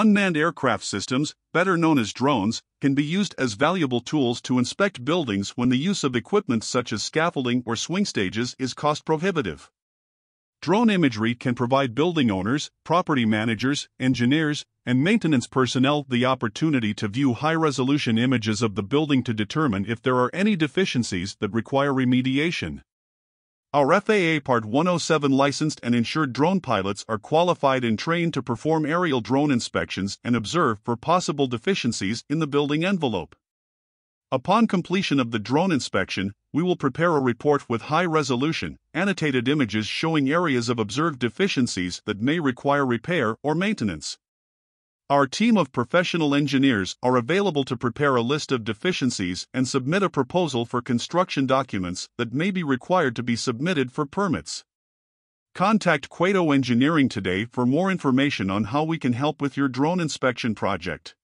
Unmanned aircraft systems, better known as drones, can be used as valuable tools to inspect buildings when the use of equipment such as scaffolding or swing stages is cost-prohibitive. Drone imagery can provide building owners, property managers, engineers, and maintenance personnel the opportunity to view high-resolution images of the building to determine if there are any deficiencies that require remediation. Our FAA Part 107 licensed and insured drone pilots are qualified and trained to perform aerial drone inspections and observe for possible deficiencies in the building envelope. Upon completion of the drone inspection, we will prepare a report with high-resolution, annotated images showing areas of observed deficiencies that may require repair or maintenance. Our team of professional engineers are available to prepare a list of deficiencies and submit a proposal for construction documents that may be required to be submitted for permits. Contact Condo Engineering today for more information on how we can help with your drone inspection project.